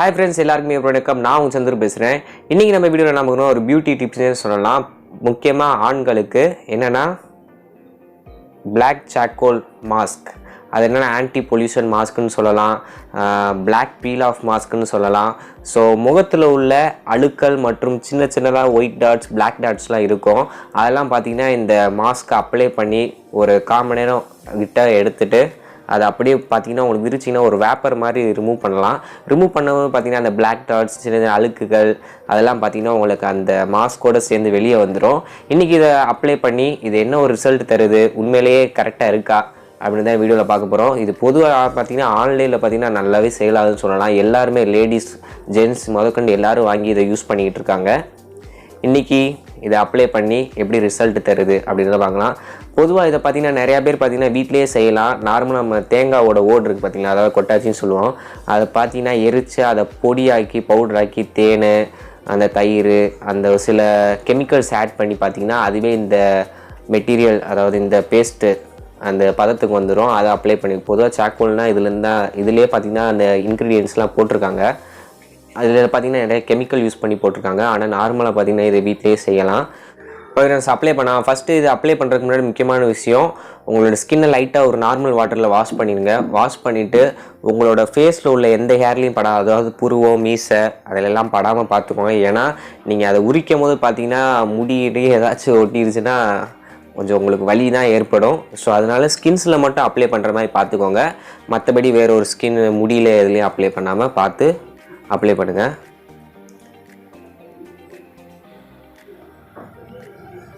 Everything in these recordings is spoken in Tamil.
Hi friends, எல்லாருக்குமே வணக்கம். நான் உங்க சந்திர பேசுறேன். இன்னைக்கு நம்ம வீடியோல நமக்கு ஒரு பியூட்டி டிப்ஸ்னே சொல்லலாம். முக்கியமா ஆண்களுக்கு என்னன்னா Black charcoal mask. அது என்னன்னா ஆன்டி பொல்யூஷன் மாஸ்க்னு சொல்லலாம். Black peel off மாஸ்க்னு சொல்லலாம். ஸோ முகத்தில் உள்ள அழுக்கள் மற்றும் சின்ன சின்னதாக ஒயிட் டாட்ஸ் பிளாக் டாட்ஸ்லாம் இருக்கும். அதெல்லாம் பார்த்தீங்கன்னா இந்த மாஸ்க் அப்ளை பண்ணி ஒரு 1/4 மணி நேரம் கிட்ட எடுத்துட்டு அது அப்படியே பார்த்தீங்கன்னா உங்களுக்கு விரிச்சிங்கன்னா ஒரு வேப்பர் மாதிரி ரிமூவ் பண்ணலாம். ரிமூவ் பண்ணும்போது பார்த்தீங்கன்னா அந்த பிளாக் டாட்ஸ் சின்ன சின்ன அழுக்குகள் அதெல்லாம் பார்த்தீங்கன்னா உங்களுக்கு அந்த மாஸ்கோடு சேர்ந்து வெளியே வந்துடும். இன்றைக்கி இதை அப்ளை பண்ணி இது என்ன ஒரு ரிசல்ட் தருது, உண்மையிலேயே கரெக்டாக இருக்கா அப்படின்னு தான் வீடியோவில் பார்க்க போகிறோம். இது பொதுவாக பார்த்தீங்கன்னா ஆன்லைனில் பார்த்தீங்கன்னா நல்லாவே சேல் ஆகுதுன்னு சொல்லலாம். எல்லாருமே லேடிஸ் ஜென்ட்ஸ் முதற்கொண்டு எல்லோரும் வாங்கி இதை யூஸ் பண்ணிக்கிட்டு இருக்காங்க. இன்றைக்கி இதை அப்ளை பண்ணி எப்படி ரிசல்ட் தருது அப்படின்றத பார்க்கலாம். பொதுவாக இதை பார்த்திங்கன்னா நிறையா பேர் பார்த்திங்கன்னா வீட்டிலேயே செய்யலாம். நார்மலாக நம்ம தேங்காவோட ஓடு இருக்குது பார்த்திங்களா, அதாவது கொட்டாச்சின்னு சொல்லுவோம். அதை பார்த்திங்கன்னா எரித்து அதை பொடியாக்கி பவுடராக்கி தேன் அந்த தயிர் அந்த சில கெமிக்கல்ஸ் ஆட் பண்ணி பார்த்திங்கன்னா அதுவே இந்த மெட்டீரியல் அதாவது இந்த பேஸ்ட்டு அந்த பதத்துக்கு வந்துடும். அதை அப்ளை பண்ணி பொதுவாக சாக்கோல்னால் இதுலேயே பார்த்திங்கன்னா அந்த இன்க்ரீடியன்ஸ்லாம் போட்டிருக்காங்க. அதில் பார்த்திங்கன்னா நிறைய கெமிக்கல் யூஸ் பண்ணி போட்டிருக்காங்க. ஆனால் நார்மலாக பார்த்திங்கன்னா இதை வீட்டிலேயே செய்யலாம். அப்ளை பண்ணால் ஃபஸ்ட்டு இது அப்ளை பண்ணுறதுக்கு முன்னாடி முக்கியமான விஷயம், உங்களோட ஸ்கின்னை லைட்டாக ஒரு நார்மல் வாட்டரில் வாஷ் பண்ணிடுங்க. வாஷ் பண்ணிவிட்டு உங்களோட ஃபேஸில் உள்ள எந்த ஹேர்லையும் படாது, அதாவது புருவம் மீசை அதிலெல்லாம் படாமல் பார்த்துக்கோங்க. ஏன்னா நீங்கள் அதை உரிக்கும் போது பார்த்தீங்கன்னா முடியிலே ஏதாச்சும் ஒட்டிடுச்சுன்னா கொஞ்சம் உங்களுக்கு வலி தான் ஏற்படும். ஸோ அதனால் ஸ்கின்ஸில் மட்டும் அப்ளை பண்ணுற மாதிரி பார்த்துக்கோங்க. மற்றபடி வேறு ஒரு ஸ்கின் முடியல எதுலேயும் அப்ளை பண்ணாமல் பார்த்து அப்ளை பண்ணுங்கள்.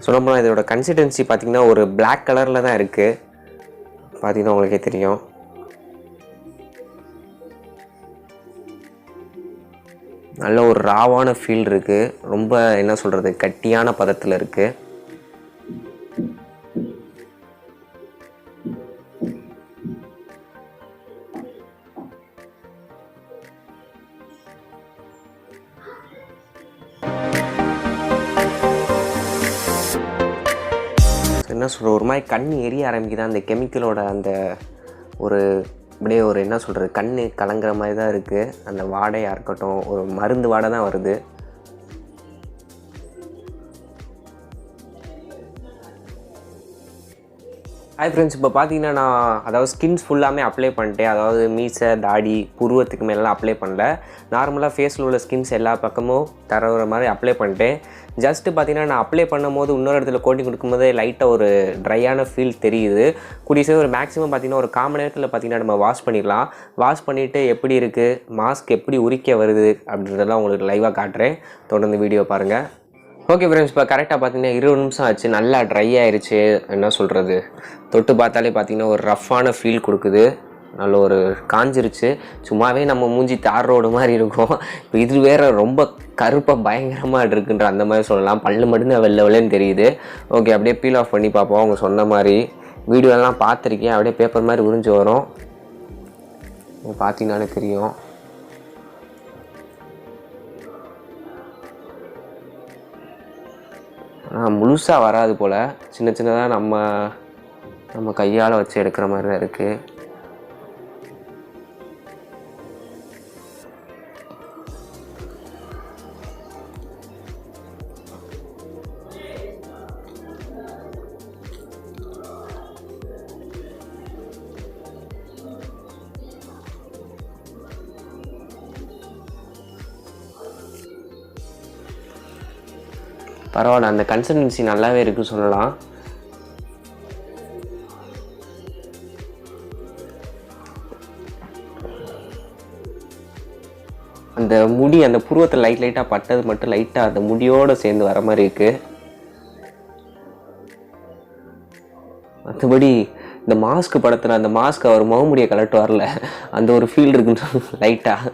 சொல்லப்போனால் இதோட கன்சிஸ்டன்சி பார்த்திங்கன்னா ஒரு பிளாக் கலரில் தான் இருக்குது. பார்த்திங்கன்னா உங்களுக்கே தெரியும். நல்ல ஒரு ராவான ஃபீல் இருக்குது. ரொம்ப என்ன சொல்கிறது கட்டியான பதத்தில் இருக்குது. என்ன சொல்கிற ஒரு மாதிரி கண் எரிய ஆரம்பிக்குது. அந்த கெமிக்கலோட அந்த ஒரு அப்படியே ஒரு என்ன சொல்கிறது கண் கலங்குற மாதிரி தான் இருக்குது. அந்த வாடையாக இருக்கட்டும் ஒரு மருந்து வாடை தான் வருது. ஹாய் ஃப்ரெண்ட்ஸ், இப்போ பார்த்தீங்கன்னா நான் அதாவது ஸ்கின்ஸ் ஃபுல்லாமே அப்ளை பண்ணிட்டேன். அதாவது மீசை தாடி புருவத்துக்கு மேலாம் அப்ளை பண்ணல. நார்மலாக ஃபேஸில் உள்ள ஸ்கின்ஸ் எல்லா பக்கமும் தரவுற மாதிரி அப்ளை பண்ணிட்டேன். ஜஸ்ட்டு பார்த்தீங்கன்னா நான் அப்ளை பண்ணும் போது இன்னொரு இடத்துல கோட்டிங் கொடுக்கும்போது லைட்டாக ஒரு ட்ரையான ஃபீல் தெரியுது. கூடிய ஒரு மேக்ஸிமம் பார்த்திங்கன்னா ஒரு 1/4 மணி நேரத்தில் பார்த்திங்கன்னா நம்ம வாஷ் பண்ணிடலாம். வாஷ் பண்ணிவிட்டு எப்படி இருக்குது மாஸ்க் எப்படி உரிக்க வருது அப்படின்றதெல்லாம் உங்களுக்கு லைவாக காட்டுறேன். தொடர்ந்து வீடியோ பாருங்கள். ஓகே ஃப்ரெண்ட்ஸ், இப்போ கரெக்டாக பார்த்தீங்கன்னா 20 நிமிஷம் ஆச்சு. நல்லா ட்ரை ஆயிடுச்சு. என்ன சொல்கிறது தொட்டு பார்த்தாலே பார்த்தீங்கன்னா ஒரு ரஃப்பான ஃபீல் கொடுக்குது. நல்ல ஒரு காஞ்சிருச்சு. சும்மாவே நம்ம மூஞ்சி தார் ரோடு மாதிரி இருக்கும். இப்போ இது வேறு ரொம்ப கருப்பாக பயங்கரமாக இருக்குன்ற அந்த மாதிரி சொல்லலாம். பல்லு மட்டும்தான் வெள்ளை வெள்ளைன்னு தெரியுது. ஓகே, அப்படியே பீல் ஆஃப் பண்ணி பார்ப்போம். அவங்க சொன்ன மாதிரி வீடியோலாம் பார்த்துருக்கேன். அப்படியே பேப்பர் மாதிரி உறிஞ்சு வரும். பார்த்தீங்கன்னாலே தெரியும். ஆனால் முழுசாக வராது போல். சின்ன சின்னதாக நம்ம கையால் வச்சு எடுக்கிற மாதிரி தான் இருக்குது. பரவாயில்ல, அந்த கன்சிஸ்டன்சி நல்லாவே இருக்குன்னு சொல்லலாம். அந்த முடி அந்த புருவத்தில் லைட்டாக பட்டது மட்டும் லைட்டாக அந்த முடியோடு சேர்ந்து வர மாதிரி இருக்குது. மற்றபடி இந்த மாஸ்க் படத்தில் அந்த மாஸ்க் அவர் முகமுடியை கலட்டு வரல, அந்த ஒரு ஃபீல் இருக்குன்னு லைட்டாக.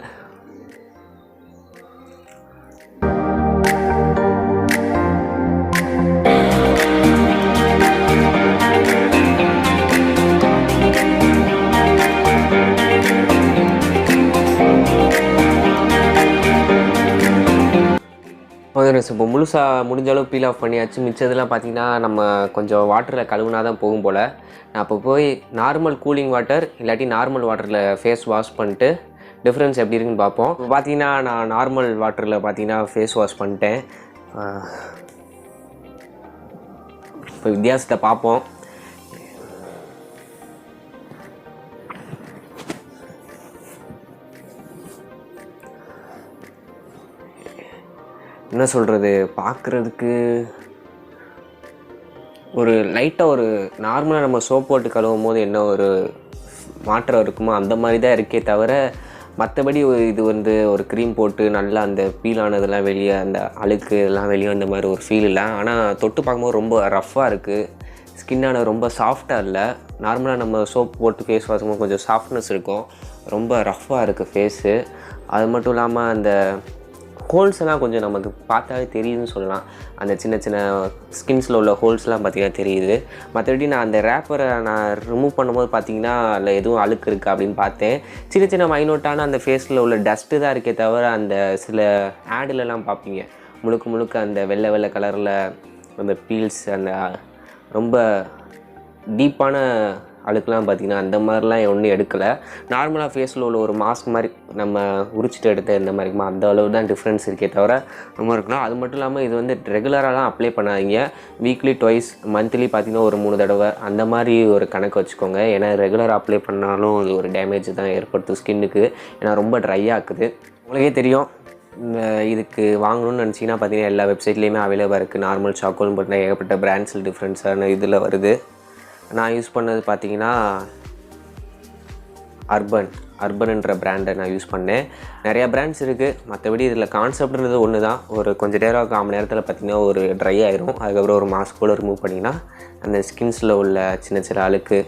இப்போ முழுசாக முடிஞ்ச அளவு பீல் ஆஃப் பண்ணியாச்சு. மிச்சதெல்லாம் பார்த்திங்கன்னா நம்ம கொஞ்சம் வாட்டரில் கழுவுனா தான் போகும் போல். நான் அப்போ போய் நார்மல் கூலிங் வாட்டர் இல்லாட்டி நார்மல் வாட்டரில் ஃபேஸ் வாஷ் பண்ணிட்டு டிஃப்ரென்ஸ் எப்படி இருக்குன்னு பார்ப்போம். இப்போ பார்த்தீங்கன்னா நான் நார்மல் வாட்டரில் பார்த்தீங்கன்னா ஃபேஸ் வாஷ் பண்ணிட்டேன். இப்போ வித்தியாசத்தை பார்ப்போம். என்ன சொல்கிறது, பார்க்குறதுக்கு ஒரு லைட்டாக ஒரு நார்மலாக நம்ம சோப் போட்டு கழுவும் போது என்ன ஒரு மாற்றம் இருக்குமோ அந்த மாதிரி தான் இருக்கே தவிர, மற்றபடி இது ஒரு க்ரீம் போட்டு நல்லா அந்த பீல் ஆனதெல்லாம் வெளியே, அந்த அழுக்கு எல்லாம் வெளியே அந்த மாதிரி ஒரு ஃபீல் இல்லை. ஆனால் தொட்டு பார்க்கும்போது ரொம்ப ரஃப்பாக இருக்குது. ஸ்கின்னான ரொம்ப சாஃப்டாக இல்லை. நார்மலாக நம்ம சோப் போட்டு ஃபேஸ் வாஷ் பண்ணும்போது கொஞ்சம் சாஃப்ட்னஸ் இருக்கும். ரொம்ப ரஃப்பாக இருக்குது ஃபேஸு. அது மட்டும் இல்லாமல் அந்த ஹோல்ஸ் எல்லாம் கொஞ்சம் நமக்கு பார்த்தாலே தெரியுதுன்னு சொல்லலாம். அந்த சின்ன சின்ன ஸ்கின்ஸில் உள்ள ஹோல்ஸ்லாம் பார்த்திங்கன்னா தெரியுது. மற்றபடி நான் அந்த ரேப்பரை நான் ரிமூவ் பண்ணும்போது பார்த்திங்கன்னா அதில் எதுவும் அழுக்கு இருக்குது அப்படின்னு பார்த்தேன். சின்ன சின்ன மைனூட்டான அந்த ஃபேஸில் உள்ள டஸ்ட்டு தான் இருக்கே தவிர, அந்த சில ஆடுலலாம் பார்ப்பீங்க முழுக்க முழுக்க அந்த வெள்ளை வெள்ளை கலரில் அந்த பீல்ஸ், அந்த ரொம்ப டீப்பான அழுக்கெலாம் பார்த்திங்கன்னா அந்த மாதிரிலாம் ஒன்றும் எடுக்கலை. நார்மலாக ஃபேஸில் உள்ள ஒரு மாஸ்க் மாதிரி நம்ம உரிச்சிட்டு எடுத்த இந்த மாதிரிமா அந்த அளவு தான் டிஃப்ரென்ஸ் இருக்கே தவிர ரொம்ப இருக்கணும். அது மட்டும் இல்லாமல் இது ரெகுலராகலாம் அப்ளை பண்ணாதீங்க. வீக்லி ட்வைஸ், மந்த்லி பார்த்திங்கன்னா ஒரு 3 தடவை அந்த மாதிரி ஒரு கணக்கு வச்சுக்கோங்க. ஏன்னா ரெகுலராக அப்ளை பண்ணாலும் அது ஒரு டேமேஜ் தான் ஏற்படுத்தும் ஸ்கின்னுக்கு. ஏன்னா ரொம்ப ட்ரையாக இருக்குது. உங்களுக்கே தெரியும், இதுக்கு வாங்கணும்னு நினச்சிங்கன்னா பார்த்திங்கன்னா எல்லா வெப்சைட்லேயுமே அவைலபிளாக இருக்குது. நார்மல் சாக்கோல்னு போட்டால் ஏகப்பட்ட பிராண்ட்ஸில் டிஃப்ரென்ஸான இதில் வருது. நான் யூஸ் பண்ணது பார்த்திங்கன்னா அர்பன்ன்ற பிராண்டை நான் யூஸ் பண்ணேன். நிறையா பிராண்ட்ஸ் இருக்குது. மற்றபடி இதில் கான்செப்ட்ன்றது ஒன்று தான். ஒரு கொஞ்சம் நேரம் 1/4 மணி நேரத்தில் பார்த்திங்கன்னா ஒரு ட்ரை ஆயிரும். அதுக்கப்புறம் ஒரு மாஸ்க் கூட ரிமூவ் பண்ணிங்கன்னா அந்த ஸ்கின்ஸில் உள்ள சின்ன சின்ன அழுக்கு,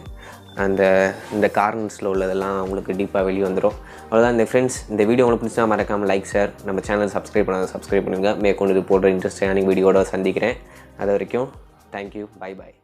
இந்த கார்னர்ஸில் உள்ளதெல்லாம் உங்களுக்கு டீப்பாக வெளியே வந்துடும். அவ்வளோதான் இந்த ஃப்ரெண்ட்ஸ். இந்த வீடியோ உங்களுக்கு பிடிச்சா மறக்காமல் லைக், ஷேர், நம்ம சேனல் சப்ஸ்கிரைப் சப்ஸ்கிரைப் பண்ணுங்கள். மேற்கொண்டு இது போடுற இன்ட்ரெஸ்டிங்கான வீடியோட சந்திக்கிறேன். அது வரைக்கும் தேங்க்யூ, பை பாய்.